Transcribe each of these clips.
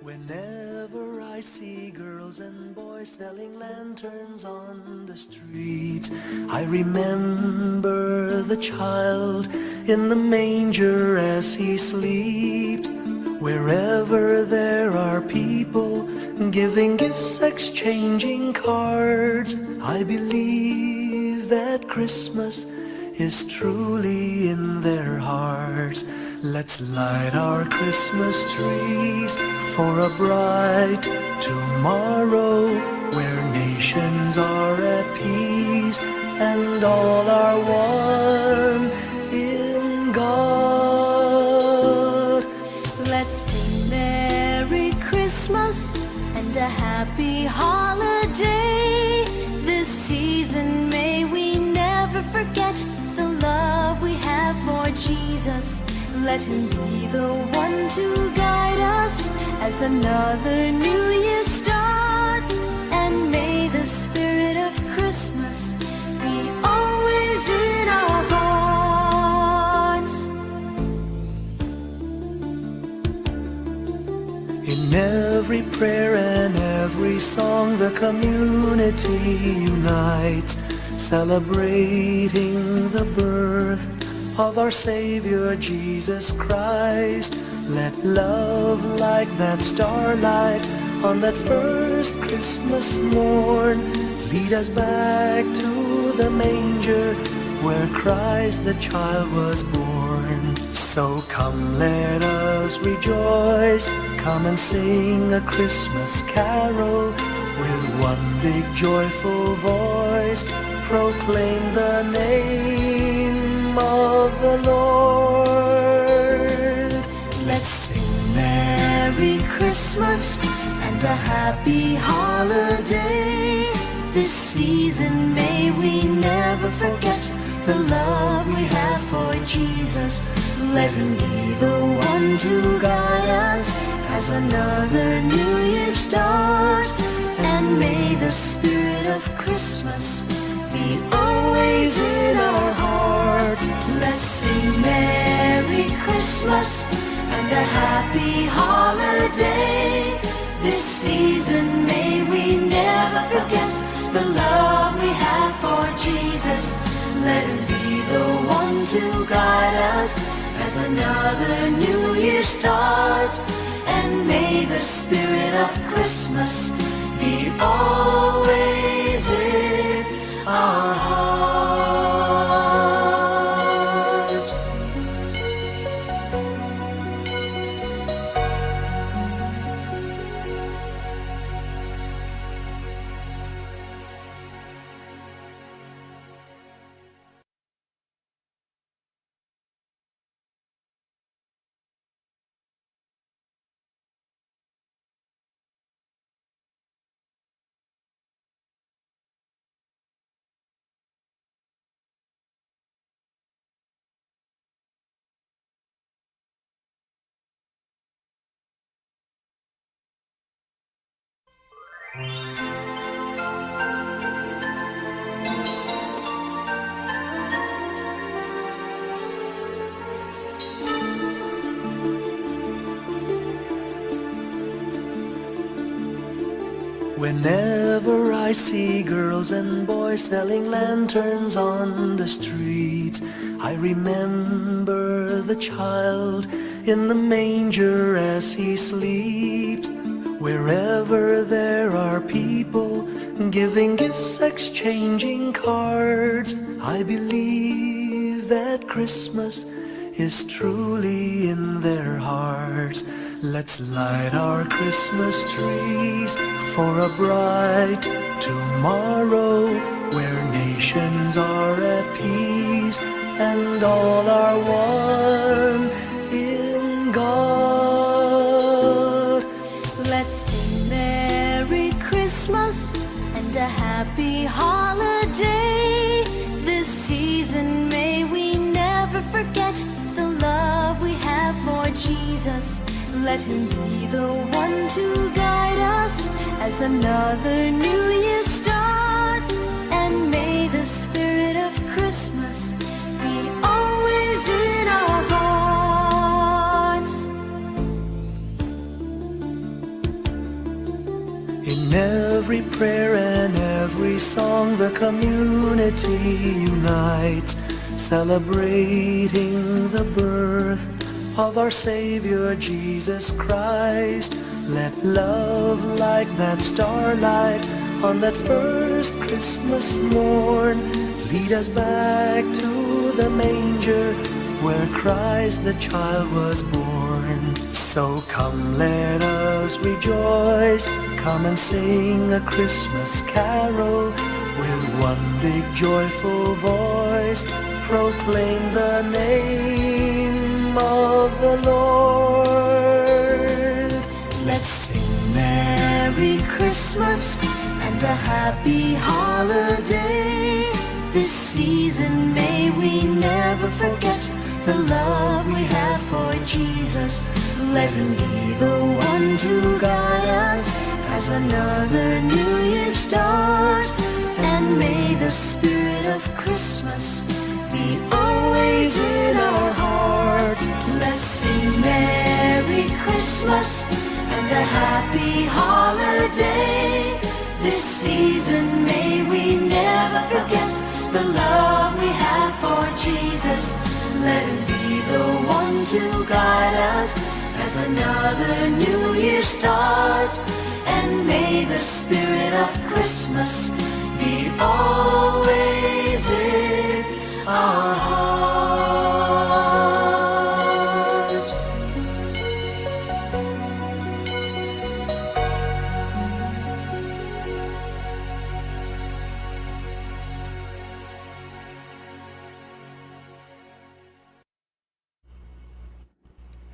Whenever I see girls and boys selling lanterns on the street, I remember the child in the manger as he sleeps. Wherever there are people giving gifts, exchanging cards, I believe that Christmas is truly in their hearts. Let's light our Christmas trees for a bright tomorrow, where nations are at peace and all are one in God. Let's sing Merry Christmas and a happy holiday. This season may we never forget the love we have for Jesus. Let him be the one to guide us as another new year starts. And may the spirit of Christmas be always in our hearts. In every prayer and every song, the community unites, celebrating the birth of our Savior Jesus Christ. Let love like that starlight on that first Christmas morn lead us back to the manger where Christ the child was born. So come, let us rejoice, come and sing a Christmas carol with one big joyful voice, proclaim the name of the Lord. Let's sing Merry Christmas and a happy holiday. This season may we never forget the love we have for Jesus. Let him be the one to guide us as another new year starts. And may the spirit of Christmas be always in our hearts. Let's sing Merry Christmas and a happy holiday. This season may we never forget the love we have for Jesus. Let him be the one to guide us as another new year starts. And may the spirit of Christmas be always in our hearts. Whenever I see girls and boys selling lanterns on the streets, I remember the child in the manger as he sleeps. Wherever there are people giving gifts, exchanging cards, I believe that Christmas is truly in their hearts. Let's light our Christmas trees for a bright tomorrow, where nations are at peace and all are one in God. Let's sing Merry Christmas and a happy holiday. This season may we never forget the love we have for Jesus. Let him be the one to guide us as another new year starts. And may the spirit of Christmas be always in our hearts. the community unites, celebrating the birth of our Savior Jesus Christ. Let love like that starlight on that first Christmas morn lead us back to the manger where Christ the child was born. So come, let us rejoice, come and sing a Christmas carol with one big joyful voice, proclaim the name of the Lord. Let's sing Merry Christmas and a Happy Holiday. This season may we never forget the love we have for Jesus. Let him be the one to guide us as another new year starts. And may the spirit of Christmas be always in our hearts. Let's sing Merry Christmas and a Happy Holiday. This season may we never forget the love we have for Jesus. Let him be the one to guide us as another new year starts. And may the spirit of Christmas be always in our hearts.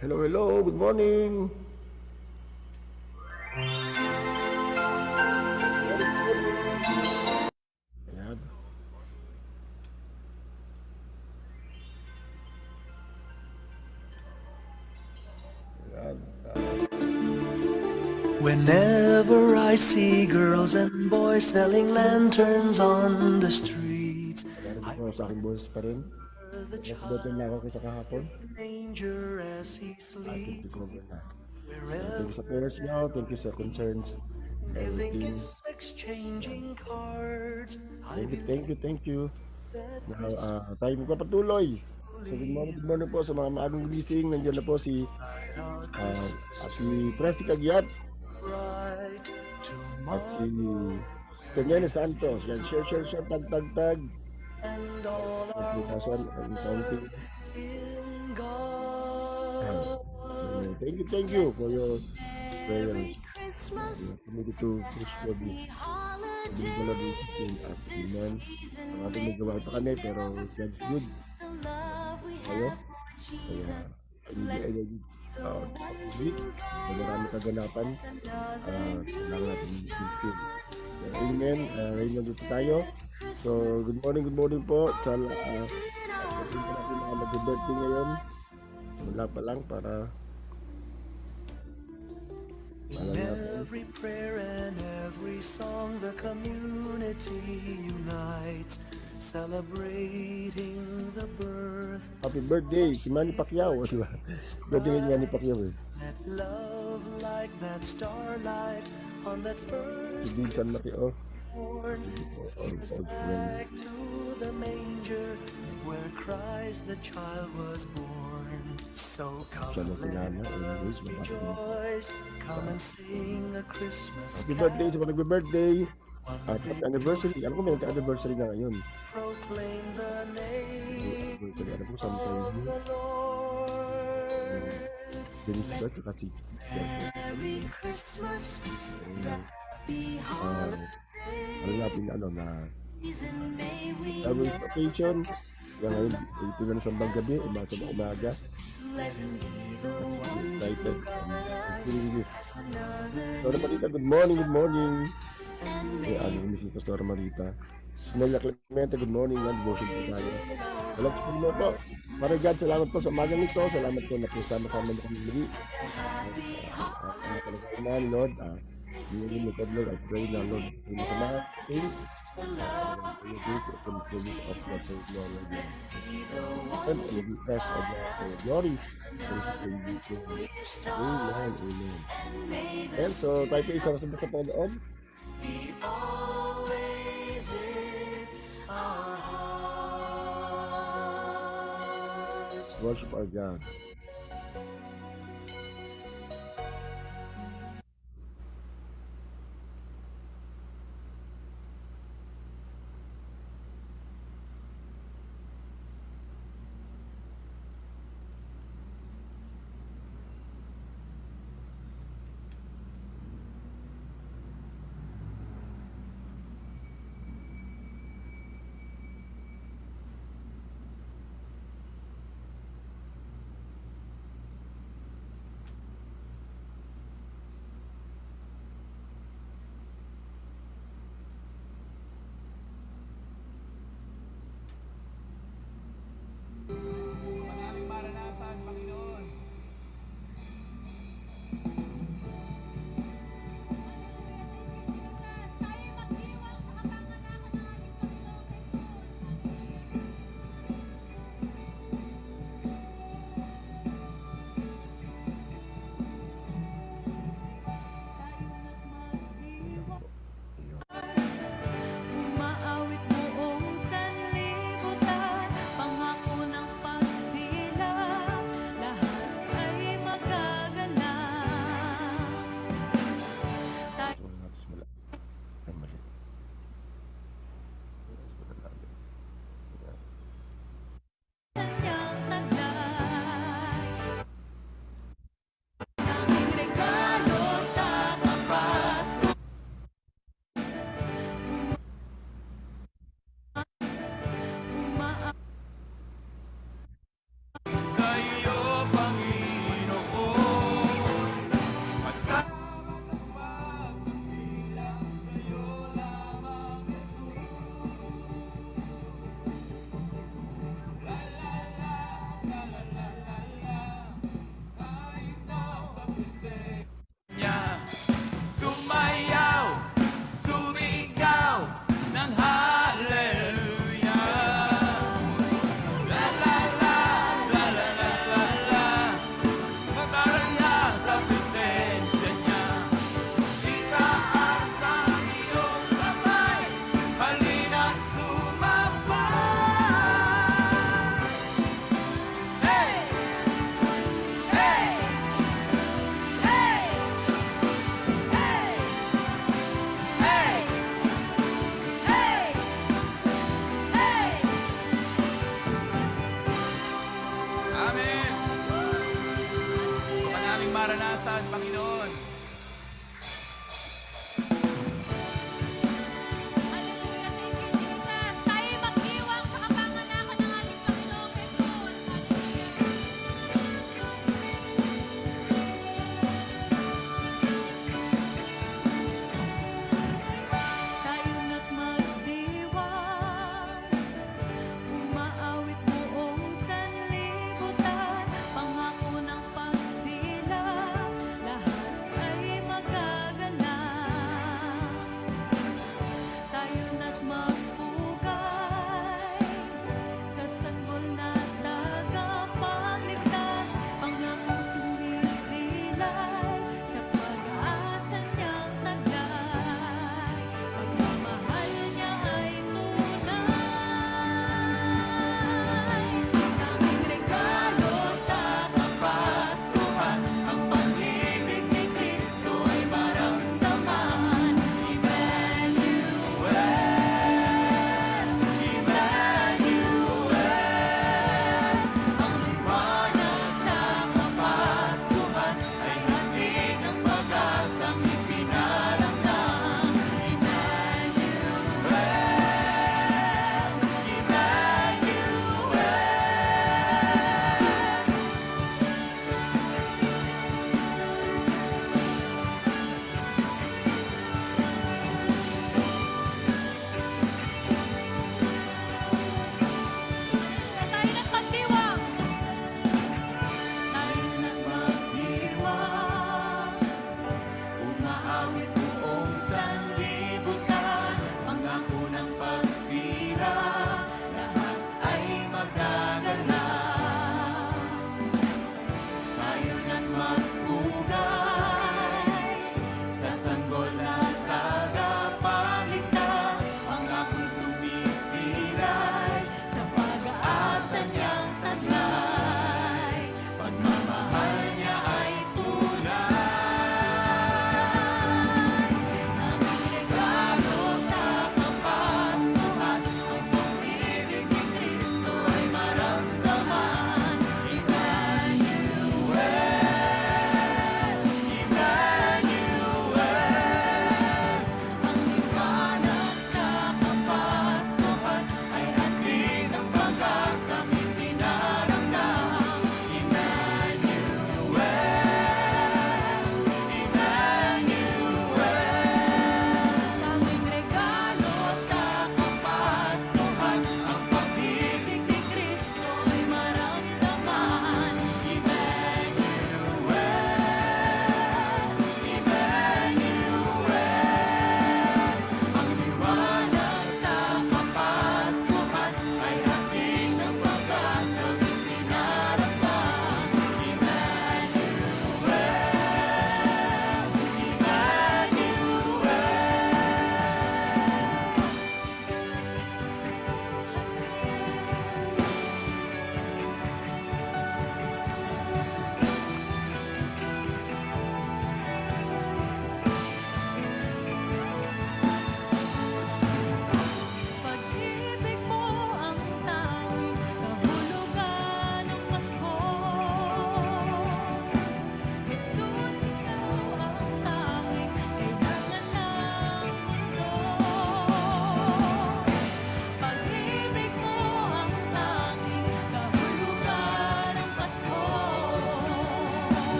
Hello, hello, good morning. Ayan. Ayan. Whenever I see girls and boys selling lanterns on the streets, Meron po sa aking boses pa rin. the Nakasabotin na ako kaysa kahapon. manger as he sleeps, Recover na. wherever Thank you sa prayers niyo. Thank you sa concerns. giving Everything. gifts, exchanging cards. I Thank you, believe thank you, thank you. that Now, tayo magpapatuloy. So, good morning po sa mga maagang gising. Nandiyan na po si our si Presi Cagiat bright at si tomorrow Sister Nene Santos. Yan, share, tag, tag. and all our Application and counting. in Ayan. God. So, thank you for your prayers. Christmas, We are committed to push for this. Sabi ni Lord will sustain us. Amen. Ang ating may gawa pa kami, pero God's good. Tayo. Kaya, I need this week. Kung marami kaganapan, kailangan natin i-fulfill. Amen. Ngayon nandito tayo. So, good morning po. Sa pagdating pa natin mga mag-birthday ngayon. Simula pa lang para In every prayer and every song, the community unites, celebrating the birth. happy birthday si Manny Pacquiao. Di ba? Birthday ni Manny Pacquiao eh. Let love like that starlight on that first Si Dinsan Pacquiao. morn lead us back to the manger where Christ the child was born. So come, Siya na kilala. let Anyways, us rejoice, come and sing a Christmas happy birthday sa mga nagbe-birthday. One At big anniversary. Alam ko may anniversary na ngayon. proclaim the name Anniversary. Alam ko sometime of yun. the Lord. Dennis Bert. Kasi Merry Christmas and a Happy Holiday. alam natin na Season may we every never occasion. Yan ngayon, ito nga na sa baggabi, umaga sa umaga. let him be the That's one excited to guide and us feeling this. another Sora Marita, good morning. and Kaya ano, Mrs. Pastora Marita. Sunella Clemente, good morning. Yan, devotion po tayo. So, let's pray mo po. Father God, salamat po sa umagang ito. Salamat po na po sama-sama na kami muli. Talagang na, Lord. Hindi mo po, Lord. I pray na, Lord. Ito sa mga things. Your grace and promise of your glory. And the rest of your glory. Praise to Jesus Christ. Amen. And so, tayo po isa sa panood. be always in Worship our God.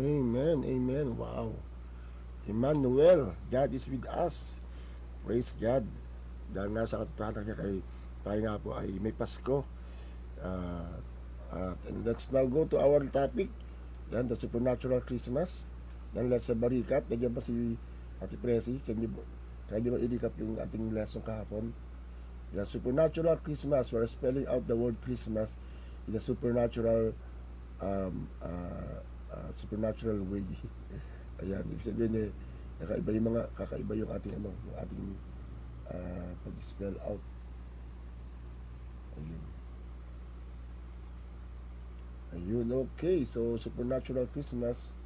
Amen. Amen. Wow. Emmanuel, God is with us. Praise God. Dahil nga sa katotohanan niya kay tayo nga po ay may Pasko. Uh, and let's now go to our topic. Yan, the supernatural Christmas. Then let's have a recap. Nagyan pa si Ate Presi. Can you i-recap yung ating lesson kahapon? The supernatural Christmas. We're spelling out the word Christmas in a supernatural supernatural way. Ayan, ibig sabihin eh, kakaiba yung ating pag-spell out. Ayun, okay. So, supernatural Christmas.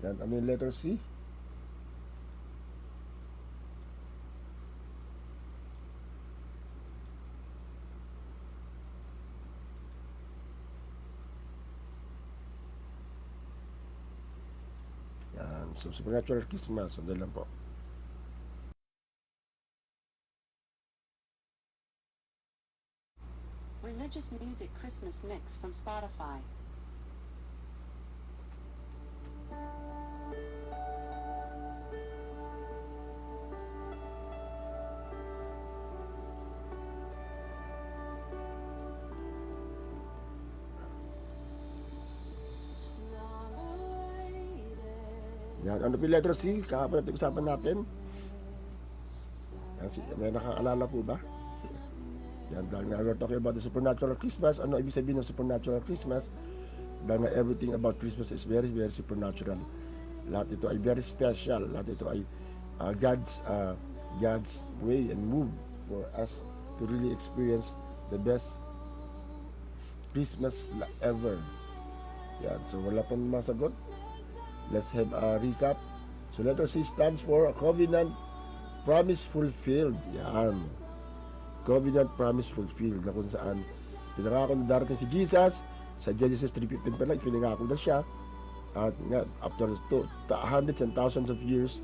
Yan, ano yung letter C? Yan, so supernatural Christmas. Sandali lang po. Religious Music Christmas Mix from Spotify. Yan, ano po yung letter C? Kahapon natin usapan natin. Yan, may nakaalala po ba? Yan, dahil nga we're talking about the supernatural Christmas. Ano ibig sabihin ng supernatural Christmas? Dahil nga everything about Christmas is very, very supernatural. Lahat ito ay very special. Lahat ito ay God's way and move for us to really experience the best Christmas ever. Yan, so wala pang masagot. Let's have a recap. So letter C stands for covenant promise fulfilled. Yan. Covenant promise fulfilled, na kung saan pinangako na darating si Jesus sa Genesis 3:15 pa lang, pinangako na siya, at nga after hundreds and thousands of years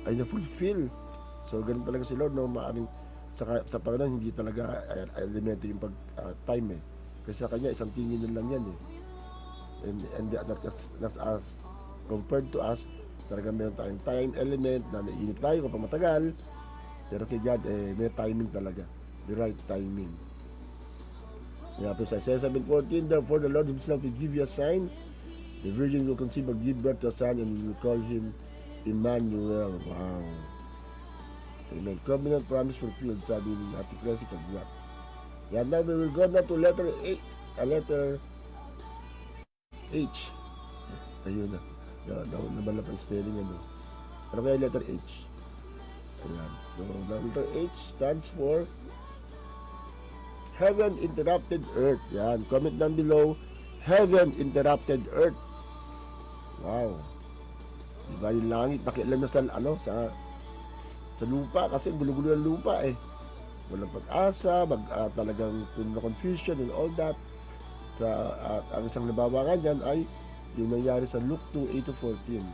ay na-fulfill. So ganun talaga si Lord, no? Maaring sa Panginoon hindi talaga elemento yung time kasi sa kanya isang tingin na lang yan and that's us. Compared to us, talagang meron tayong time element na naiinip tayo kapag matagal, pero kay God may timing talaga, the right timing. Yeah, sa Isaiah 7:14, therefore the Lord himself will give you a sign, the virgin will conceive and give birth to a son, and you will call him Emmanuel. Wow. Amen. Covenant promise fulfilled, sabi ni Ate Presi Kagyat. Yeah, now we will go now to letter H. Ayun na. Naman na pa spelling ano. Ano kaya letter H? Ayan. So, letter H stands for Heaven Interrupted Earth. Yan. Comment down below. Heaven Interrupted Earth. Wow. Diba yung langit nakialam na sa lupa kasi gulo-gulo ng lupa Walang pag-asa, talagang puno na confusion and all that. Ang isang nababangan dyan ay yung nangyari sa Luke 2:8-14.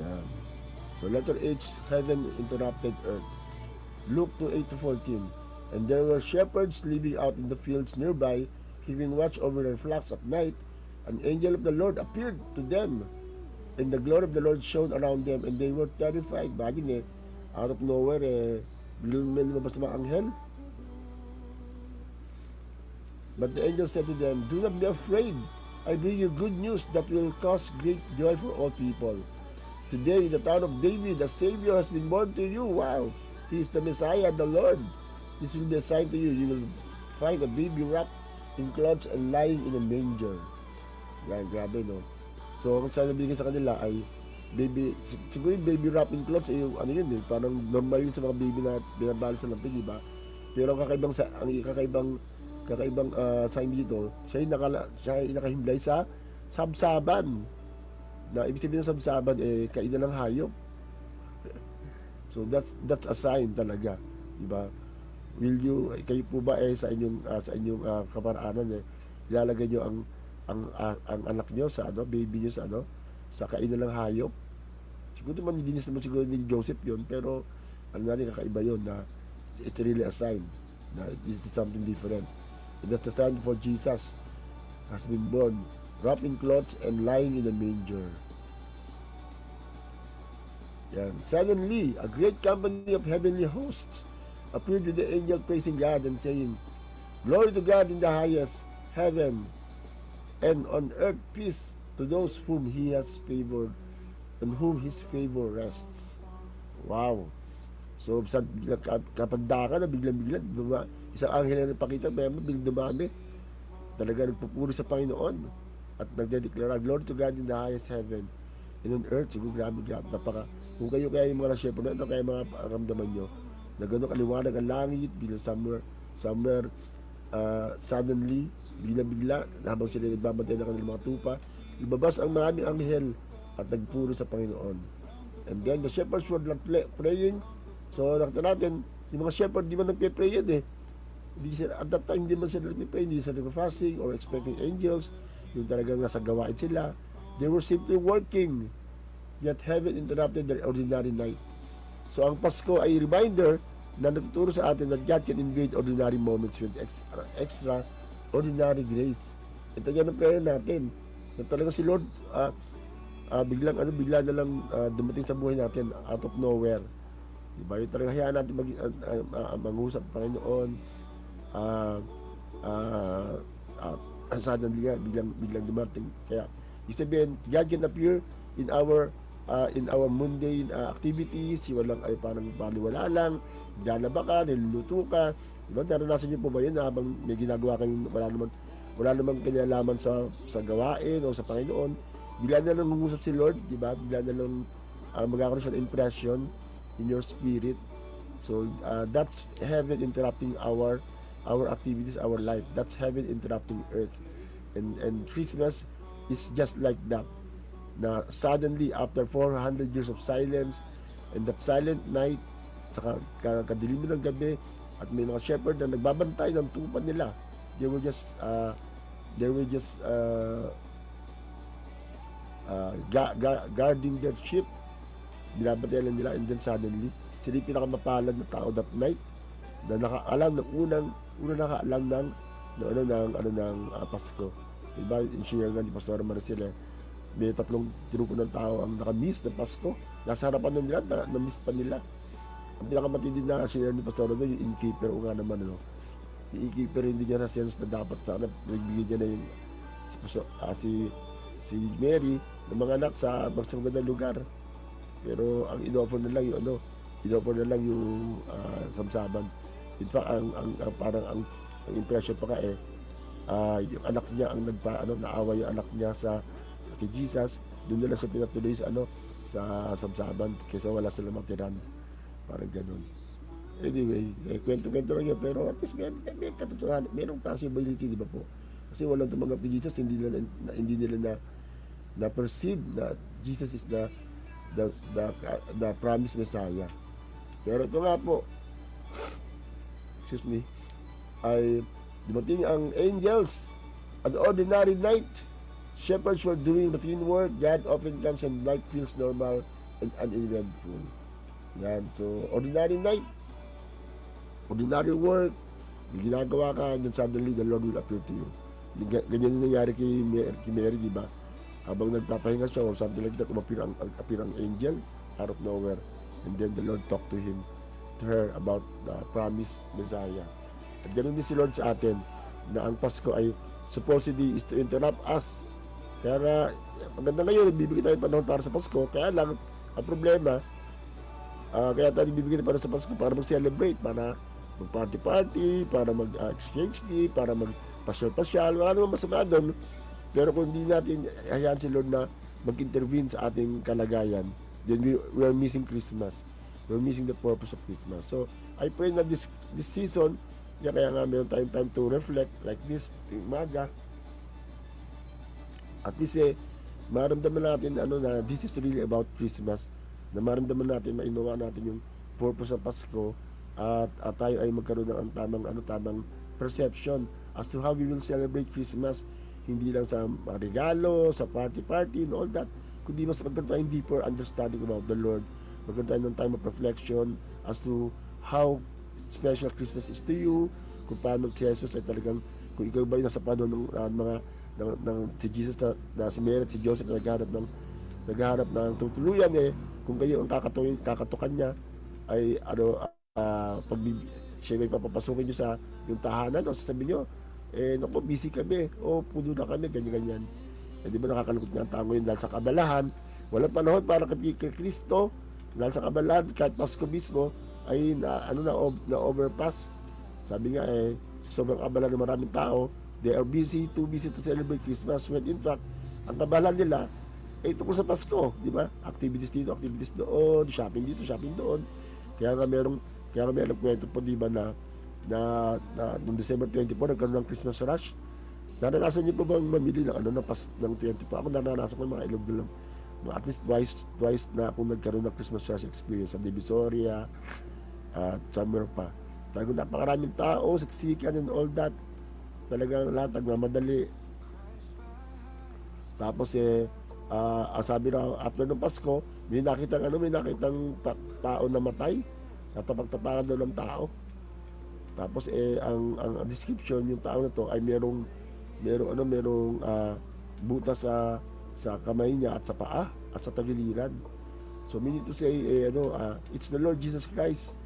Yan. So letter H, heaven interrupted earth. Luke 2:8-14. And there were shepherds living out in the fields nearby, keeping watch over their flocks at night. An angel of the Lord appeared to them, and the glory of the Lord shone around them, and they were terrified. Bagin out of nowhere, lumabas na mga anghel. But the angel said to them, do not be afraid. I bring you good news that will cause great joy for all people. Today, in the town of David, a Savior has been born to you. Wow! He is the Messiah, the Lord. This will be a sign to you. You will find a baby wrapped in cloths and lying in a manger. Yan, grabe, no? So, ang sabi sa kanila ay, siguro yung baby wrapped in cloths, parang normal yun sa mga baby na binabali sa lampig, diba? Pero ang kakaibang sign dito, siya ay nakahimlay sa sabsaban. Na ibig sabihin ng sabsaban kainan ng hayop. So that's a sign talaga, di ba? Kayo po ba sa inyong kaparaanan ilalagay niyo ang anak niyo sa baby niyo sa kainan ng hayop? Siguro man hindi naman siguro ni Joseph yon, pero kakaiba yon na it's really a sign na this is something different. And that's a sign for Jesus. has been born, wrapped in cloths and lying in a manger. Yan. Suddenly, a great company of heavenly hosts appeared with the angel praising God and saying, Glory to God in the highest heaven, and on earth peace to those whom He has favored, and whom His favor rests. Wow! So, kapag daka na, biglang-biglang, isang anghel na napakita, pero biglang dumami, talaga nagpupuri sa Panginoon, at nagdedeklara, Glory to God in the highest heaven, and on earth, siguro grabe, napaka, kung kayo kaya yung mga nasyepo na ito, kaya mga ramdaman nyo, na gano'ng kaliwanag ang langit, bilang somewhere, suddenly, bigla-bigla, habang sila nagbabantay ng kanilang mga tupa, lumabas ang maraming anghel, at nagpuri sa Panginoon. And then, the shepherds were praying, so nakita natin, yung mga shepherd, di man nagpe-pray yan Hindi sila, at that time, hindi man sila nagpe-pray, hindi sila nagpa-fasting, or expecting angels, yung talagang nasa gawain sila. They were simply working, yet heaven interrupted their ordinary night. So ang Pasko ay reminder na natuturo sa atin that God can invade ordinary moments with extraordinary grace. Ito yan ang prayer natin, na talaga si Lord bigla na lang dumating sa buhay natin out of nowhere. Diba? Yung talaga hayaan natin mangusap Panginoon, suddenly biglang dumating. Kaya isabihin, God can appear in our mundane activities. Walang ay parang baliwala lang, lalaba ka, niluluto ka. Diba? Naranasan niyo po ba yun na habang may ginagawa kayong wala namang kinalaman sa gawain o sa Panginoon, bigla na lang mangusap si Lord, diba? Bigla na lang magkakaroon siya ng impression in your spirit. So that's heaven interrupting our activities, our life. That's heaven interrupting earth. And Christmas is just like that. Na suddenly, after 400 years of silence, and that silent night, saka kadilim ng gabi, at may mga shepherd na nagbabantay ng tupa nila. They were just guarding their sheep. Binabantayan lang nila, and then suddenly, sila yung pinakamapalad na tao that night, na nakaalam ng unang nakaalam ng Pasko. Diba, in-share nga ni Pastor Maricel, may 3 grupo ng tao ang naka-miss ng Pasko. Nasa harapan nila, na-miss pa nila. Ang pinakamatindi na share ni Pastor yung innkeeper, o nga naman, yung innkeeper, hindi niya na sense na dapat sana nagbigay niya na yung si Mary ng mga anak sa magandang lugar. Pero ang in-offer na lang yung samsaban. In fact, ang impression pa yung anak niya ang naawa yung anak niya sa kay Jesus, doon nila sa pinatuloy sa samsaban kaysa wala silang matiran. Parang ganun. Anyway, kwento-kwento lang yan, pero at least may katotohanan, mayroong possibility, di ba po? Kasi walang tumanggap ni Jesus, hindi nila na perceive na Jesus is the promised Messiah. Pero ito nga po, excuse me, ay dumating ang angels. An ordinary night, shepherds were doing routine work. God often comes and life feels normal and uneventful. Yan, so ordinary night, ordinary work, may ginagawa ka, and then suddenly the Lord will appear to you. Ganyan yung nangyari kay Mary, di ba? Habang nagpapahinga siya or something like that, appear ang angel out of nowhere, and then the Lord talked to her about the promised Messiah. At ganoon din si Lord sa atin, na ang Pasko ay supposedly is to interrupt us. Kaya na, maganda ngayon, bibigyan tayo panahon para sa Pasko, kaya lang, ang problema, kaya tayo bibigyan tayo para sa Pasko, para mag-celebrate, para mag-party-party, para mag-exchange gift, para mag-pasyal-pasyal, wala naman masama doon. Pero kung hindi natin hayaan si Lord na mag-intervene sa ating kalagayan, then we are missing Christmas. We're missing the purpose of Christmas. So, I pray na this season, kaya nga meron tayong time to reflect like this, umaga. At least maramdaman natin na this is really about Christmas. Na maramdaman natin, mainuwa natin yung purpose ng Pasko, at tayo ay magkaroon ng tamang perception as to how we will celebrate Christmas. Hindi lang sa regalo, sa party and all that, kundi mas magkaroon tayong deeper understanding about the Lord. Magkaroon tayo ng time of reflection as to how special Christmas is to you, kung paano si Jesus ay talagang, kung ikaw ba yung nasa panahon ng si Jesus na si Mary at si Joseph na naghahanap ng tutuluyan, kung kayo ang kakatukan niya, ay pag siya may papapasukin nyo sa yung tahanan, o sasabihin nyo, naku, busy kami, o puno na kami, ganyan-ganyan. Di ba nakakalungkot nga ang tao ngayon dahil sa kabalahan, walang panahon para kay Kristo, dahil sa kabalahan, kahit Pasko mismo, ay na overpass. Sabi nga sa sobrang kabalahan ng maraming tao, they are too busy to celebrate Christmas, when in fact, ang kabalahan nila tungkol sa Pasko, di ba? Activities dito, activities doon, shopping dito, shopping doon. Kaya nga merong kwento po, di ba, na noong December 24 nagkaroon ng Christmas rush. Naranasan niyo po bang mamili ng ng 24? Ako naranasan ko mga ilog lang. At least twice na ako nagkaroon ng Christmas rush experience sa Divisoria at summer pa. Talagang napakaraming tao, siksikan and all that. Talagang lahat nagmamadali. Tapos ang sabi na after ng Pasko, may nakitang tao na matay, natapag-tapakan daw ng tao. Tapos ang description yung tao na to ay merong butas sa kamay niya at sa paa at sa tagiliran. So meaning to say it's the Lord Jesus Christ.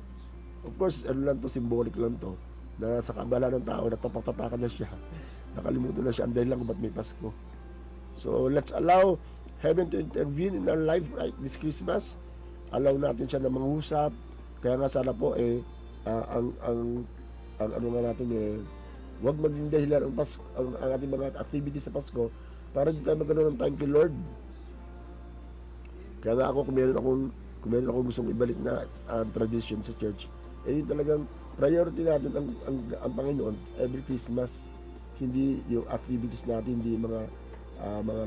Of course, lang to, symbolic lang to, na sa kabala ng tao, natapak-tapakan na siya, nakalimutan na siya, anday lang kung ba't may Pasko. So let's allow heaven to intervene in our life right this Christmas. Allow natin siya na mangusap. Kaya nga sana po huwag maging dahilan ang ating mga activities sa Pasko para hindi tayo magkaroon ng time to Lord. Kaya nga ako, kung meron akong gustong ibalik na tradition sa church, yun talagang priority natin ang Panginoon every Christmas. Hindi yung activities natin, hindi mga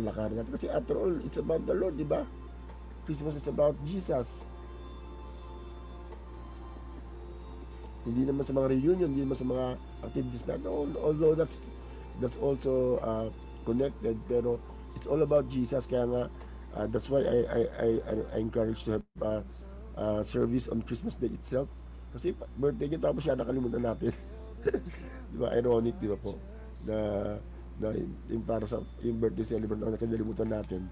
lakarin natin. Kasi after all, it's about the Lord, di ba? Christmas is about Jesus. Hindi naman sa mga reunion, hindi naman sa mga activities natin. Although that's also connected, pero it's all about Jesus. Kaya nga, that's why I encourage to have service on Christmas Day itself. Kasi birthday niya, tapos siya nakalimutan natin. Di ba? Ironic, di ba po? Na yung para sa yung birthday celebrant na nakalimutan natin.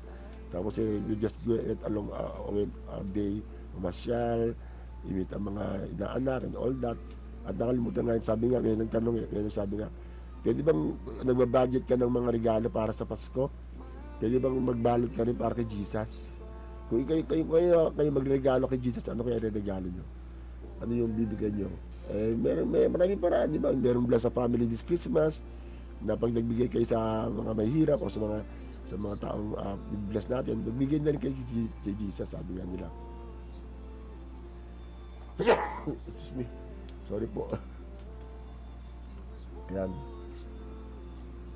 Tapos we just go along a day, mamasyal, imit ang mga inaanak and all that. At nakalimutan nga, sabi nga, may nagtanong, sabi nga, pwede bang nagbabudget ka ng mga regalo para sa Pasko? Pwede bang magbalot ka rin para kay Jesus? Kung kayo magregalo kay Jesus, ano kaya regalo nyo? Ano yung bibigyan nyo? May maraming paraan, di ba? Meron bless sa family this Christmas, na pag nagbigay kayo sa mga mahirap o sa mga taong bless natin, nagbigay na rin kay Jesus, sabi nga nila. Excuse me. Sorry po. Ayan.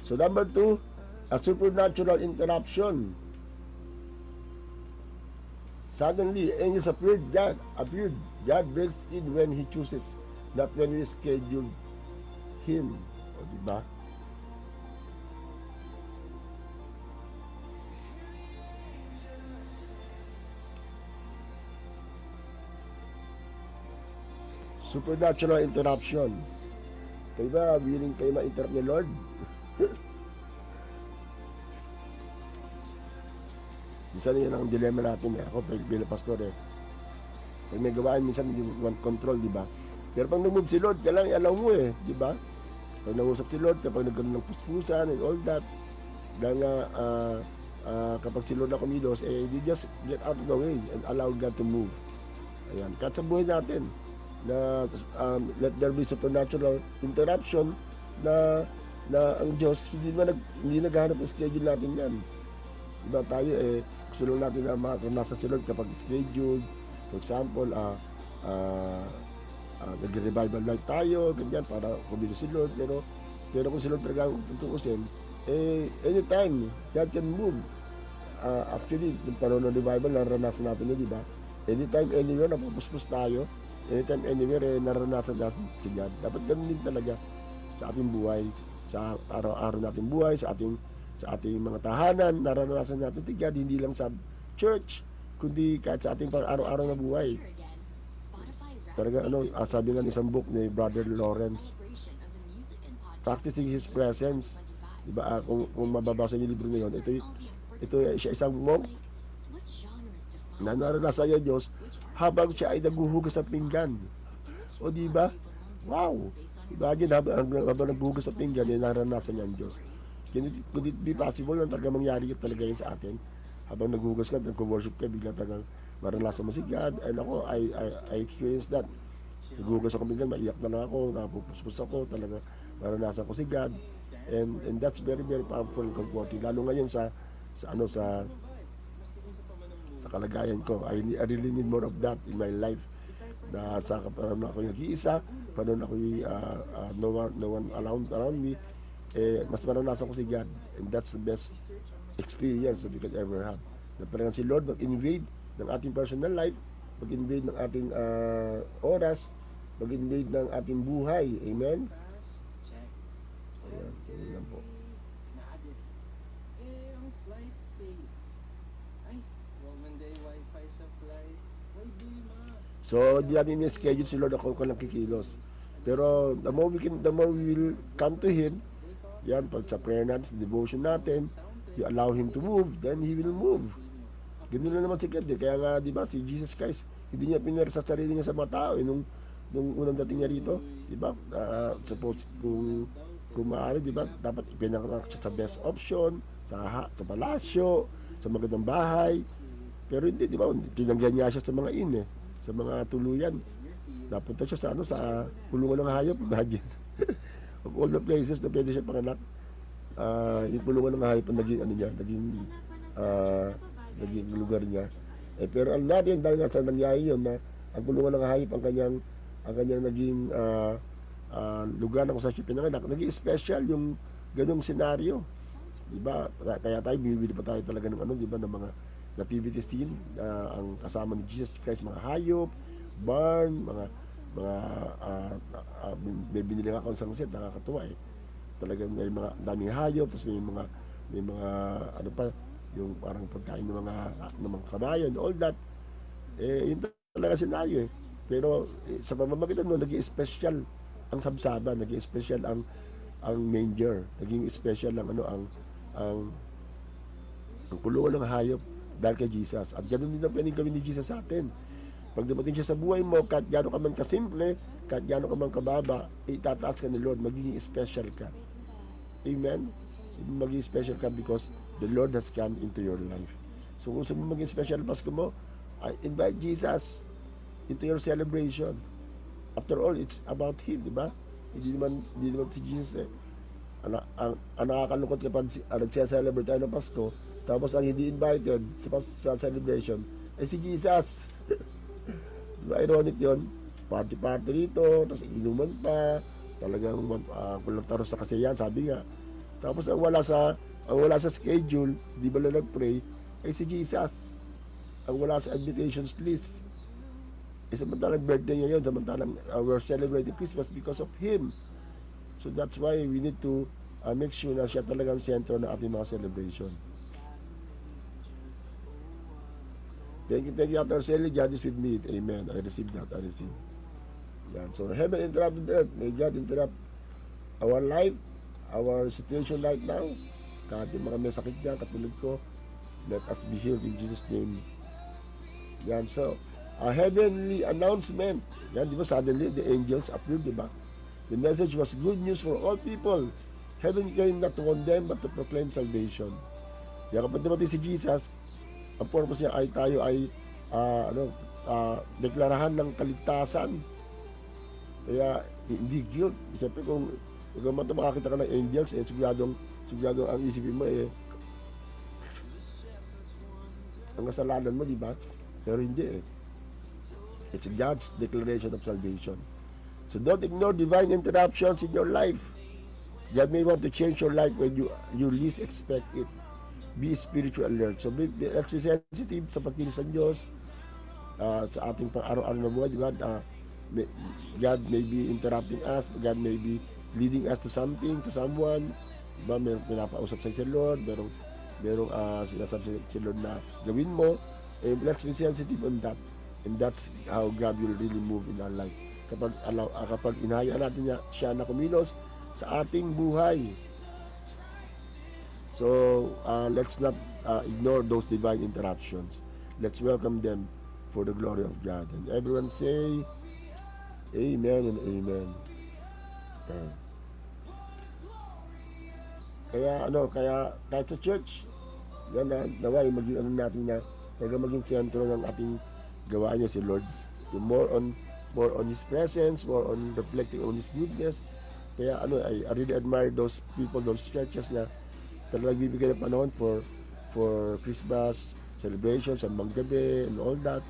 So number 2, a supernatural interruption. Suddenly, angels appeared. God breaks in when He chooses, not when we schedule Him. O, diba? Supernatural interruption. Kayo ba, willing kayo ma-interrupt ni Lord? Minsan yun ang dilemma natin ako bilang pastor pag may gawain minsan hindi mo control, di ba? Pero pag nag-move si Lord, kailangan i-allow mo di ba? Pag nag-usap si Lord, kapag nagkaroon ng puspusan and all that, dahil nga kapag si Lord na kumilos, you just get out of the way and allow God to move. Ayan, kahit sa buhay natin na let there be supernatural interruption na ang Diyos hindi naghahanap ng schedule natin yan. Diba tayo gusto lang natin na nasa si Lord kapag scheduled. For example, nagre-revival night tayo, ganyan, para kumilo si Lord. Pero kung si Lord talaga tutuusin, anytime, God can move. Actually, yung panahon ng revival, naranasan natin yun, di ba? Anytime, anywhere, napupuspos tayo. Anytime, anywhere, naranasan natin si God. Dapat ganun din talaga sa ating buhay, sa araw-araw nating buhay, sa ating mga tahanan, naranasan natin si God, hindi lang sa church, kundi kahit sa ating pang araw-araw na buhay. Talaga sabi nga ng isang book ni Brother Lawrence, practicing His presence. Diba, kung mababasa niyo yung libro na yun, ito siya isang monk na naranasan niya Diyos habang siya ay naghuhugas ng pinggan. O diba? Wow! Imagine, habang naghuhugas ng pinggan, naranasan niya ang Diyos. Could it be possible na talaga mangyari yun talaga yun sa atin? Habang naghuhugas ka, nag-worship ka, bigla talagang maranasan mo si God. And ako, I experienced that. Naghuhugas ako pinggan, maiyak na lang ako, napupuspos ako, talaga maranasan ko si God. And that's very, very powerful and comforting. Lalo ngayon sa kalagayan ko. I really need more of that in my life. Na sa paano ako nag-iisa, paano ako no one around me, mas maranasan ko si God. And that's the best experience that we could ever have. Na talagang si Lord mag-invade ng ating personal life, mag-invade ng ating oras, mag-invade ng ating buhay. Amen? Ayan, yun lang po. Ang flight pay. Ay, Roman Day Wi-Fi supply. Why di ma? So, di natin in-schedule si Lord ako lang kikilos. Pero, the more we will come to Him, yan, pag sa prayer natin, sa devotion natin, you allow Him to move, then He will move. Ganun na naman si God. Kaya nga, di ba, si Jesus Christ, hindi niya pinira sa sarili niya sa mga tao. Nung unang dating niya rito, di ba, suppose, kung maaari, di ba, dapat ipinanganak siya sa best option, sa palasyo, sa magandang bahay. Pero hindi, di ba, tinanggihan niya siya sa mga sa mga tuluyan. Napunta siya sa kulungan ng hayop, imagine. Of all the places na pwede siya panganak, yung kulungan ng hayop ang naging lugar niya. Pero ang natin, dahil nga sa nangyari yun, na ang kulungan ng hayop ang kanyang naging lugar na kung saan siya pinanganak, naging special yung ganung senaryo. Diba? Kaya tayo, bibili pa tayo talaga ng diba, ng mga nativity scene, ang kasama ni Jesus Christ, mga hayop, barn, may binili nga akong isang set, nakakatuwa talagang may mga daming hayop, tapos may mga yung parang pagkain ng mga kabayo and all that. Yun talaga senaryo pero sa pamamagitan nun, naging special ang sabsaban, naging special ang manger, naging special ang kulungan ng hayop dahil kay Jesus. At ganoon din ang pwedeng gawin ni Jesus sa atin. Pag dumating siya sa buhay mo, kahit gano'n ka man kasimple, kahit gano'n ka man kababa, itataas ka ni Lord, magiging special ka. Amen? Magiging special ka because the Lord has come into your life. So kung gusto mo maging special Pasko mo, invite Jesus into your celebration. After all, it's about Him, di ba? Hindi naman si Jesus ang nakakalungkot kapag nagsa-celebrate tayo ng Pasko, tapos ang hindi invited sa celebration ay si Jesus. Diba, ironic yun? Party dito, tapos inuman pa, talagang kulang taro sa kasiyahan, sabi nga. Tapos ang wala sa schedule, di ba lang nag-pray, ay si Jesus. Ang wala sa invitations list. Samantalang birthday niya yun, samantalang we're celebrating Christmas because of Him. So that's why we need to make sure na siya talagang sentro ng ating mga celebration. Thank you, Dr. Sally. God is with me. Amen. I receive that. Yan. So, heaven interrupted earth. May God interrupt our life, our situation right now. Kahit yung mga may sakit dyan, katulad ko, let us be healed in Jesus' name. Yan. So, a heavenly announcement. Yan, di ba? Suddenly, the angels appeared, di ba? The message was good news for all people. Heaven came not to condemn, but to proclaim salvation. Yan, kapag dumating si Jesus, ang purpose niya ay tayo ay deklarahan ng kaligtasan. Kaya hindi guilt. Siyempre kung ikaw man makakita ka ng angels, siguradong ang isipin mo ang kasalanan mo, di ba? Pero hindi It's God's declaration of salvation. So don't ignore divine interruptions in your life. God may want to change your life when you least expect it. Be spiritual alert. So let's be sensitive sa pagkilos ng Diyos sa ating pang-araw-araw na buhay. Diba? God may be interrupting us. God may be leading us to something, to someone. Diba? May pinapausap sa si Lord. Merong sinasabi si Lord na gawin mo. Let's be sensitive on that. And that's how God will really move in our life. Kapag inahayaan natin siya na kumilos sa ating buhay. So, let's not ignore those divine interruptions. Let's welcome them for the glory of God. And everyone say, Amen and Amen. Kaya kahit sa church, yan na, naway maging natin na talaga maging sentro ng ating gawain niya si Lord. Yung more on His presence, more on reflecting on His goodness. Kaya I really admire those people, those churches na talagang bibigyan ng panahon for Christmas celebrations and manggabi and all that.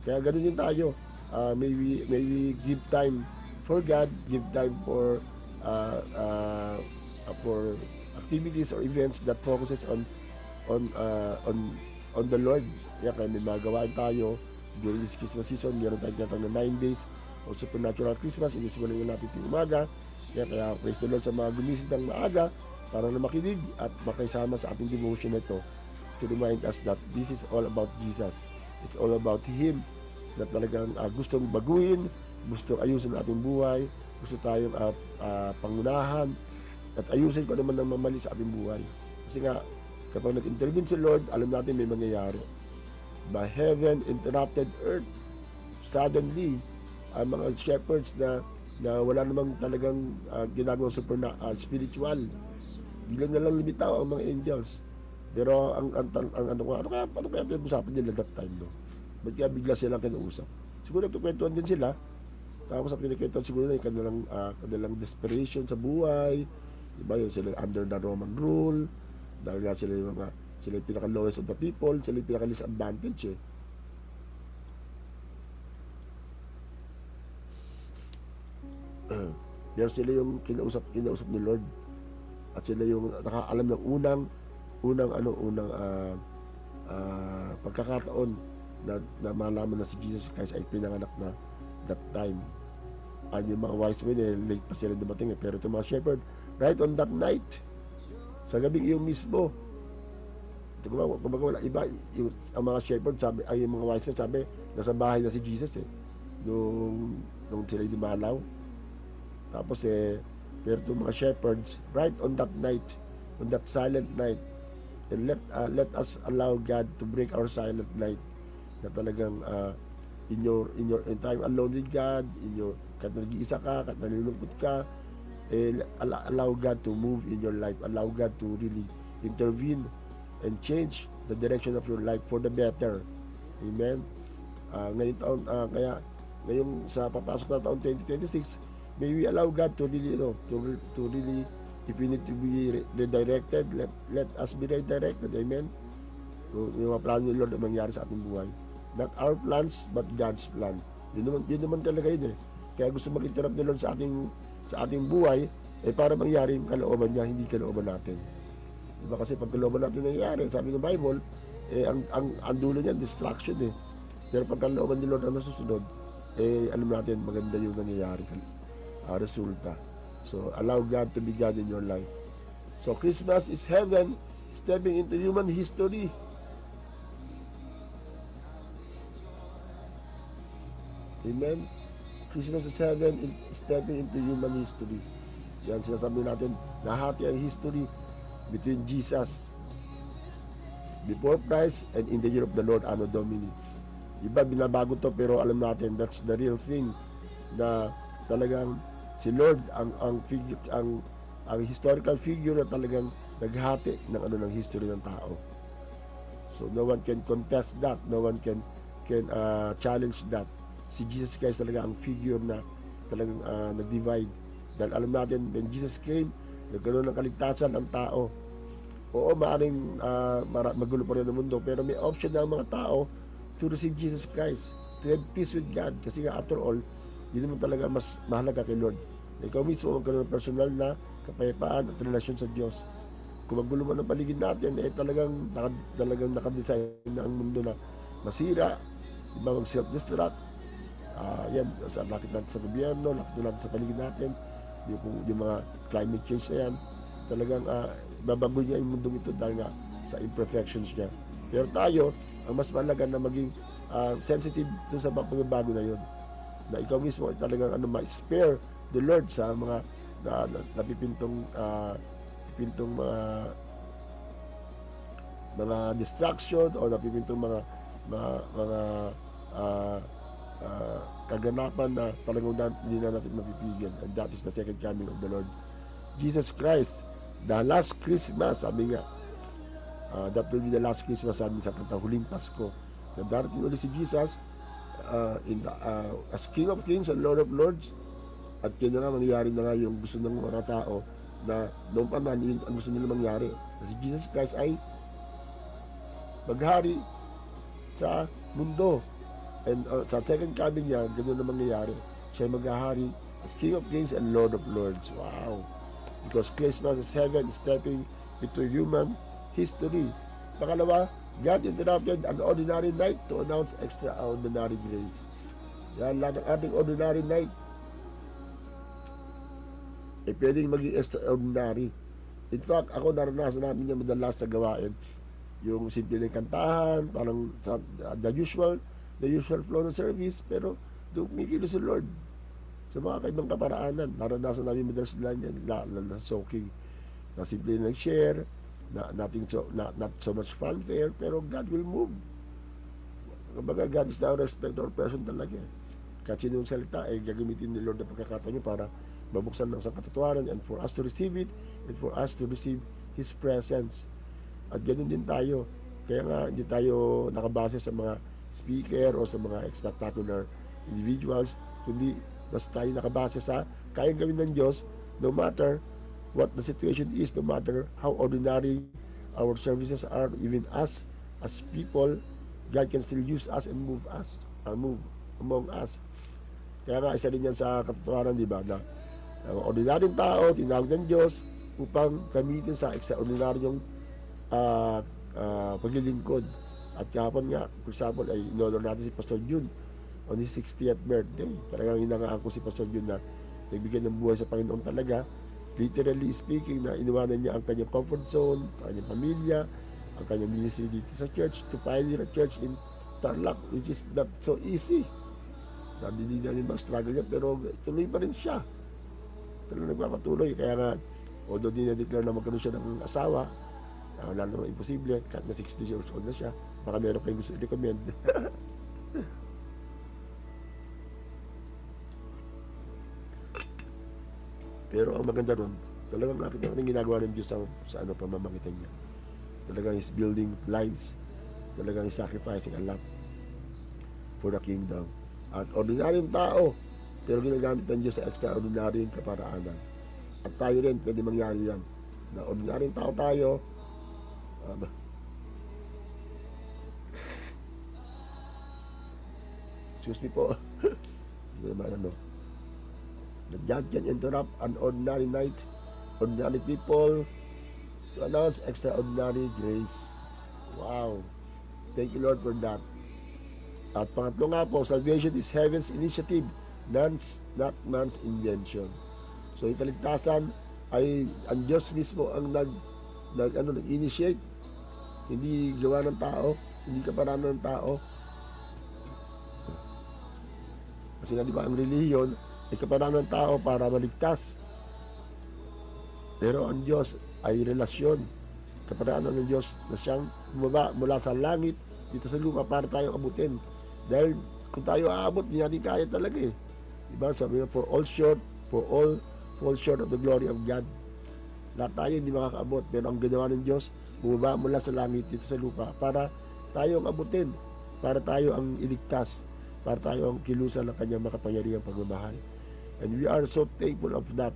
Kaya ganun din tayo. Maybe give time for God, give time for activities or events that focuses on the Lord. Kaya may magawa tayo during this Christmas season. Meron tayong tinatawag na 9 days of supernatural Christmas. Isisimulan natin ito umaga. Kaya praise the Lord sa mga gumising ng maaga para na makinig at makisama sa ating devotion na ito to remind us that this is all about Jesus. It's all about Him na talagang gustong baguhin, gustong ayusin ang ating buhay, gusto tayong pangunahan at ayusin ko naman ang mamali sa ating buhay. Kasi nga, kapag nag-intervene si Lord, alam natin may mangyayari. By heaven interrupted earth, suddenly, ang mga shepherds na wala namang talagang ginagawang spiritual, biglang na lang lumitaw ang mga angels. Pero ano kaya pinag-usapan nila that time, no? Ba't kaya bigla silang kinausap? Siguro nagkukwentuhan din sila. Tapos sa pinagkwentuhan siguro na yung kanilang desperation sa buhay. Diba yun, sila under the Roman rule. Dahil nga sila yung pinaka-lowest of the people, sila yung pinaka-disadvantage eh. Pero sila yung kinausap ni Lord. At sila yung nakaalam ng unang pagkakataon na malaman na si Jesus Christ ay pinanganak na that time. Yung mga wise men late pa sila dumating pero itong mga shepherd, right on that night, sa gabing iyon mismo, kumbaga wala iba, ang mga shepherd sabi, yung mga wise men sabi, nasa bahay na si Jesus nung sila dumalaw. Tapos pero itong mga shepherds, right on that night, on that silent night, and let us allow God to break our silent night, na talagang in time alone with God, kahit nag-iisa ka, kahit nalulungkot ka, allow God to move in your life, allow God to really intervene and change the direction of your life for the better. Amen. Ngayong taon, kaya ngayong sa papasok na taon 2026, may we allow God to really, to really, if we need to be redirected, let us be redirected. Amen. Yung mga plano ni Lord na mangyari sa ating buhay. Not our plans, but God's plan. Yun naman talaga yun Kaya gusto mag-interrupt ni Lord sa ating buhay, para mangyari yung kalooban niya, hindi kalooban natin. Diba kasi pag kalooban natin nangyayari, sabi ng Bible, ang dulo niya, distraction Pero pag kalooban ni Lord ang nasusunod, alam natin, maganda yung nangyayari. Resulta. So, allow God to be God in your life. So, Christmas is heaven stepping into human history. Amen? Christmas is heaven stepping into human history. Yan, sinasabi natin, nahati ang history between Jesus before Christ and in the year of the Lord, Anno Domini. Iba, binabago to, pero alam natin, that's the real thing, na talagang si Lord ang historical figure na talagang naghati ng history ng tao. So no one can contest that, no one can challenge that. Si Jesus Christ talaga ang figure na talagang nag-divide. Dahil alam natin, when Jesus came, nagkaroon ng kaligtasan ang tao. Oo, maaaring magulo pa rin ang mundo, pero may option na ang mga tao to receive Jesus Christ, to have peace with God. Kasi nga, after all, yun naman talaga mas mahalaga kay Lord. Ikaw mismo magkaroon ng personal na kapayapaan at relasyon sa Diyos. Kung magulo man ang paligid natin, talagang nakadesign na ang mundo na masira, iba mag-self-destruct. Yan, nakit natin sa gobyerno, nakit natin sa paligid natin, yung mga climate change na yan, talagang babago niya yung mundong ito dahil nga sa imperfections niya. Pero tayo, ang mas mahalaga na maging sensitive dun sa pagbabago na yun. Na ikaw mismo talagang ma-spare the Lord sa mga napipintong mga distraction o napipintong mga uh, kaganapan na talagang hindi na natin mapipigil, and that is the second coming of the Lord Jesus Christ. The last Christmas, sabi nga, that will be the last Christmas, sabi sa kantang Huling Pasko, na darating ulit si Jesus as King of Kings and Lord of Lords. At yun na nga, mangyayari na nga yung gusto ng mga tao na noon pa man, yun ang gusto nila mangyari. Kasi Jesus Christ ay maghari sa mundo. And sa second coming niya, ganoon na mangyayari. Siya maghahari as King of Kings and Lord of Lords. Wow! Because Christmas is heaven stepping into human history. Pangalawa, God interrupted an ordinary night to announce extraordinary grace. Yan, lahat ng ating ordinary night pwedeng maging extraordinary. In fact, ako naranasan namin yung madalas sa gawain. Yung simple lang kantahan, parang the usual flow ng service, pero doon kumikilos si Lord sa mga kaibang kaparaanan. Naranasan namin madalas lang yan, na soaking, na simple lang share, not so much fanfare, pero God will move. Kumbaga, God is the respecter of person talaga. Kahit sino yung salita, gagamitin ni Lord na pagkakataon niya para mabuksan ng isang katotohanan, and for us to receive it, and for us to receive His presence. At ganoon din tayo. Kaya nga, hindi tayo nakabase sa mga speaker o sa mga spectacular individuals, kundi basta tayo nakabase sa kayang gawin ng Diyos, no matter what the situation is, no matter how ordinary our services are, even us as people, God can still use us and move among us. Kaya nga, isa din yan sa katotohanan, di ba, na ordinaryong tao, tinawag ng Diyos upang gamitin sa extraordinaryong paglilingkod. At kahapon nga, for example, ay in-honor natin si Pastor Jun on his 60th birthday. Talagang hinangaan ko si Pastor Jun na nagbigay ng buhay sa Panginoon talaga. Literally speaking, na iniwanan niya ang kanyang comfort zone, ang kanyang pamilya, ang kanyang ministry dito sa church, to pioneer a church in Tarlac, which is not so easy. Hindi namin mag-struggle niya, pero tuloy pa rin siya. Talagang nagpapatuloy. Kaya nga, although di na-declare na magkaroon siya ng asawa, wala naman imposible, kahit na 60 years old na siya, baka meron kayong gusto i-recommend. Pero ang maganda ron, talagang nakita natin ginagawa ng Diyos sa pamamagitan niya. Talagang is building lives, talagang is sacrificing a lot for the kingdom. At ordinaryong tao, pero ginagamit ng Diyos sa extraordinaryong kaparaanan. At tayo rin, pwede mangyari yan. Na ordinaryong tao tayo, excuse me po, hindi naman ano, that God can interrupt an ordinary night, ordinary people, to announce extraordinary grace. Wow! Thank you, Lord, for that. At pangatlo nga po, salvation is heaven's initiative, not man's invention. So, yung kaligtasan ay ang Diyos mismo ang nag-initiate. Hindi gawa ng tao, hindi kaparanan ng tao. Kasi nga, di ba, ang relihiyon ay kaparanan ng tao para maligtas. Pero ang Diyos ay relasyon. Kaparanan ng Diyos na siyang bumaba mula sa langit dito sa lupa para tayong abutin. Dahil kung tayo aabot, hindi natin kaya talaga eh. Diba? Sabi nga, for all fall short of the glory of God. Lahat tayo hindi makakaabot. Pero ang ginawa ng Diyos, bumaba mula sa langit dito sa lupa para tayo ang abutin. Para tayo ang iligtas. Para tayo ang kilusan ng kanyang makapangyarihang pagmamahal. And we are so thankful of that.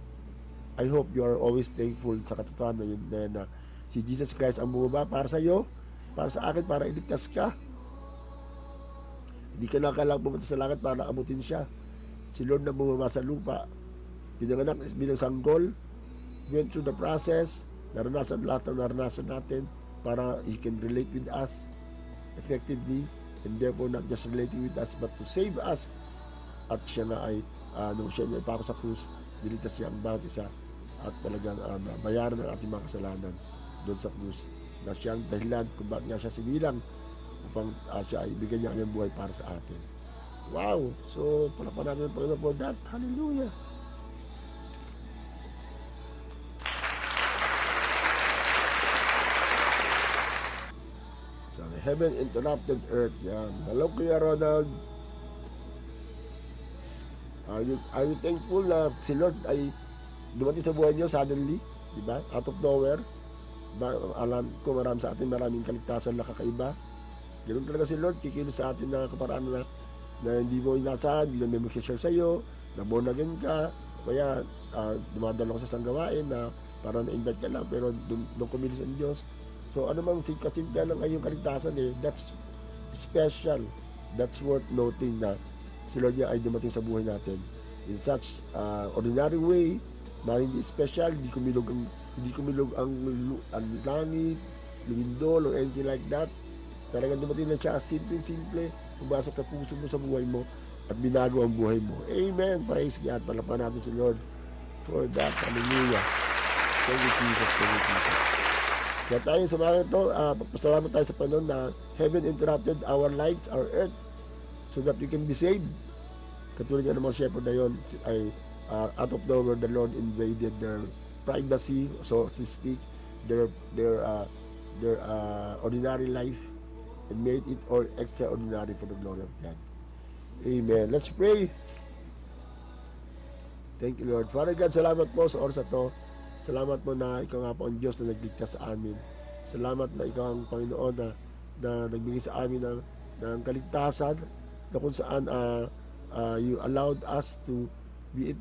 I hope you are always thankful sa katotohanan na yun na si Jesus Christ ang bumaba para sa iyo, para sa akin, para iligtas ka. Hindi ka na kailangang pumunta sa langit para abutin siya. Si Lord na bumaba sa lupa, pinanganak bilang sanggol, went through the process, naranasan lahat ng naranasan natin para He can relate with us effectively, and therefore not just relating with us but to save us. At siya na ay nung siya ay pako sa krus, niligtas siya ang bawat isa at talagang bayaran ng ating mga kasalanan doon sa krus, na siyang dahilan kung bakit nga siya sinilang upang siya ay bigyan niya kanyang buhay para sa atin. Wow! So, palakpan natin ang Panginoon for that. Hallelujah! So, heaven interrupted earth. Yan. Hello, Kuya Ronald. Are you thankful na si Lord ay dumating sa buhay niyo suddenly? Diba? Out of nowhere. Alam ko marami sa atin, maraming kaligtasan na kakaiba. Ganun talaga si Lord, kikilos sa atin na kaparaan na hindi mo inasahan, biglang may mag-share sa'yo, na born again ka, kaya dumadalo ka sa isang gawain na para na-invite ka lang, pero doon kumilos ang Diyos. So ano mang kasimple ng iyong kaligtasan that's special. That's worth noting na si Lord niya ay dumating sa buhay natin in such ordinary way na hindi special, hindi kumilog ang langit, lumindol, or anything like that. Talagang dumating na siya, simple, pumasok sa puso mo, sa buhay mo, at binago ang buhay mo. Amen. Praise God. Palapan natin si Lord for that. Hallelujah. Thank you, Jesus. Thank you, Jesus. Kaya tayo sa mga ito, pasalamat tayo sa Panginoon na heaven interrupted our lives, our earth, so that we can be saved. Katulad nga ng mga shepherd na yun, ay out of nowhere, the Lord invaded their privacy, so to speak, their ordinary life, and made it all extraordinary for the glory of God. Amen. Let's pray. Thank you, Lord. Father God, salamat po sa oras na to. Salamat po na ikaw nga po ang Diyos na nagligtas sa amin. Salamat na ikaw ang Panginoon na nagbigay sa amin ng kaligtasan, na kung saan you allowed us to be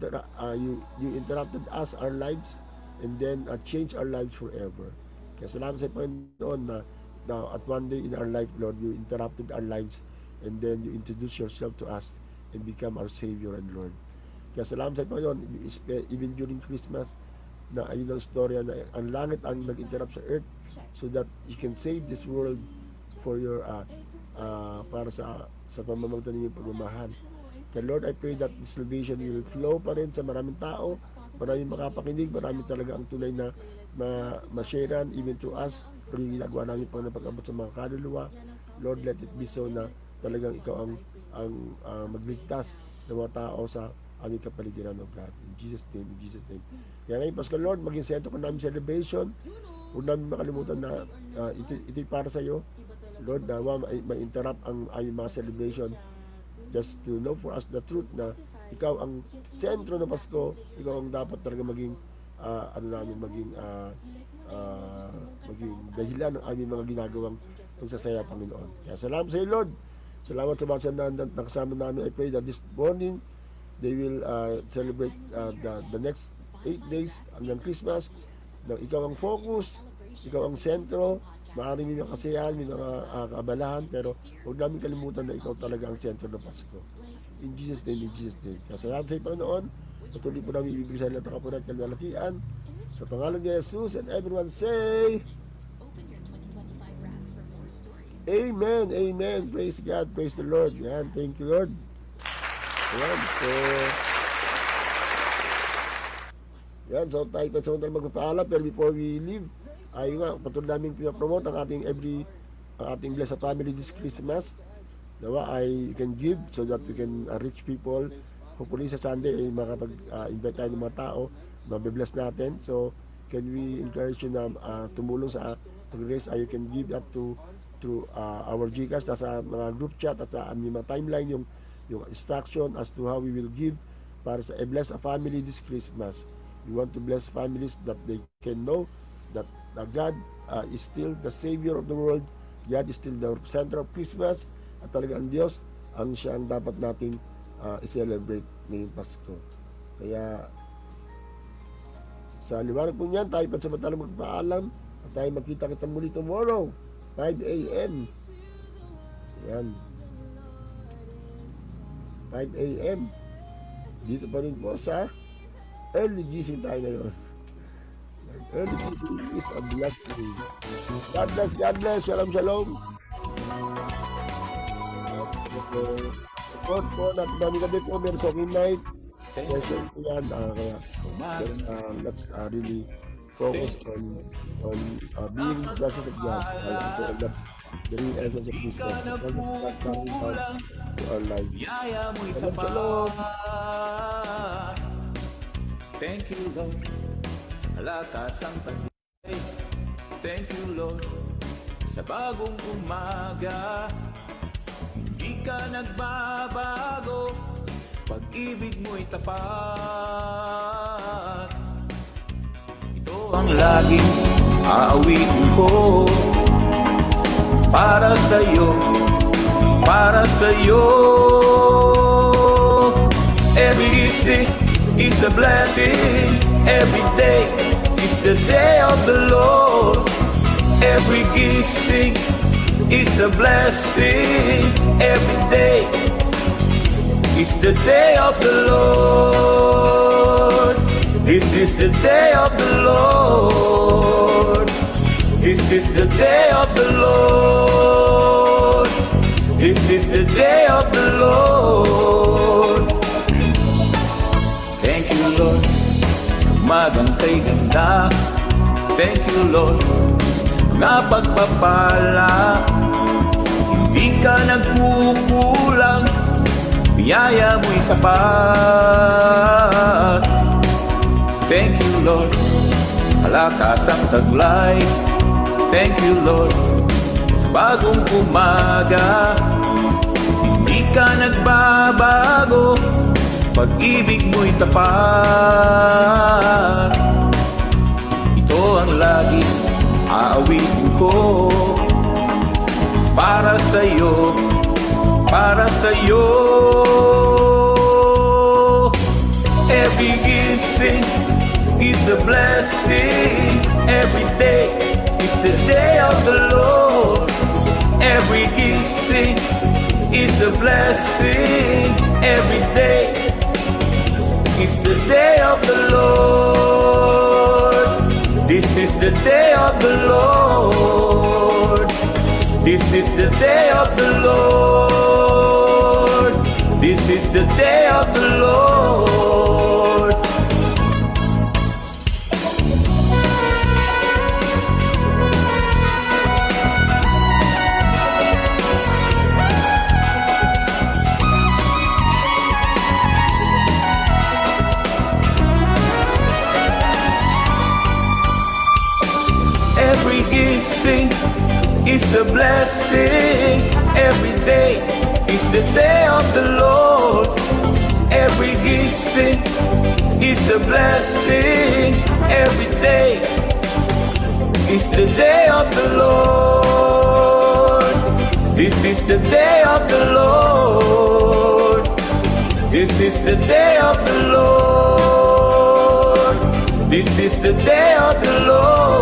you interrupted us, our lives, and then change our lives forever. Kaya salamat sa Panginoon na at one day in our life, Lord, you interrupted our lives, and then you introduce yourself to us and become our Savior and Lord. Kaya salamat sa Panginoon, even during Christmas, na ayun ang storya na ang langit ang nag-interrupt sa earth so that you can save this world for your para sa pamamagitan ng iyong pagmamahal. Kaya Lord, I pray that this salvation will flow pa rin sa maraming tao, maraming makapakinig, maraming talaga ang tunay na ma-sharean even to us, pero yung ginagawa namin pang napag-abot sa mga kaluluwa. Lord, let it be so na talagang ikaw ang magligtas ng mga tao sa aming kapaligiran of God. In Jesus' name, in Jesus' name. Kaya ngayon, Pastor Lord, maging sento ko namin celebration. Huwag namin makalimutan na ito'y para sa iyo. Lord, na ma-interrupt ang aming mga celebration, just to know for us the truth na ikaw ang sentro ng Pasko, ikaw ang dapat talaga maging maging dahilan ng aming mga ginagawang pagsasaya, Panginoon. Kaya salamat sa iyo, Lord. Salamat sa mga sandahan na kasama namin. I pray that this morning they will celebrate the next 8 days hanggang Christmas, na ikaw ang focus, ikaw ang sentro. Maaaring may mga kasiyahan, may mga kaabalahan, pero huwag namin kalimutan na ikaw talaga ang sentro ng Pasko. In Jesus' name, in Jesus' name. Kaya salamat sa iyo, Panginoon. Patuloy po namin ibig sa lahat ng kapunan at kalwalatian. Sa pangalan ni Jesus, and everyone say, Amen, Amen. Praise God, praise the Lord. Yan, thank you, Lord. Ayan, so tayo pa sa mga magpapaalam, pero before we leave, ayun nga, patuloy namin pinapromote ang ating Blessed Family this Christmas. Nawa you can give so that we can reach people. Hopefully sa Sunday ay makapag-invite tayo ng mga tao, mabibless natin. So can we encourage you na tumulong sa pag-raise? You can give that to our GCash, sa mga group chat at sa aming mga timeline, yung instruction as to how we will give para sa bless a family this Christmas. We want to bless families that they can know that God is still the Savior of the world. God is still the center of Christmas, at talaga ang Diyos ang siya ang dapat nating i-celebrate ngayong Pasko. Kaya sa liwanag po niyan, tayo pansamantalang magpaalam at tayo magkita-kita muli tomorrow 5 a.m. Yan, 5 a.m. Dito pa rin po sa early gising tayo ngayon. Early gising is a blessing. God bless, God bless. Shalom, shalom. Support po natin namin gabi po. Merry night. Special po yan. Kaya let's really focus on being presence of God, and that's the real essence of Christmas. The presence of God coming out to our lives. Yaya mo'y Alam ko, Lord. sapat. Thank you, Lord, sa kalakasang taglay. Thank you, Lord, sa bagong umaga. Hindi ka nagbabago, pag-ibig mo'y tapat. Ito ang laging aawitin ko, para sa'yo, para sa'yo. Every gising is a blessing, every day is the day of the Lord. Every gising is a blessing, every day is the day of the Lord. This is the day of the Lord. This is the day of the Lord. This is the day of the Lord. Thank you, Lord, sa umagang kay ganda. Thank you, Lord, sa mga pagpapala. Hindi ka nagkukulang, biyaya mo'y sapat. Thank you, Lord, sa kalakasang taglay. Thank you, Lord, sa bagong umaga. Hindi ka nagbabago, pag-ibig mo'y tapat. Ito ang lagi aawitin ko, para sa'yo, para sa'yo. Every gising is a blessing, every day is the day of the Lord. Every gising is a blessing, every day is the day of the Lord. This is the day of the Lord. This is the day of the Lord. This is the day of the Lord. Every gising is a blessing, every day is the day of the Lord. Every gising is a blessing, every day is the day of the Lord. This is the day of the Lord. This is the day of the Lord. This is the day of the Lord.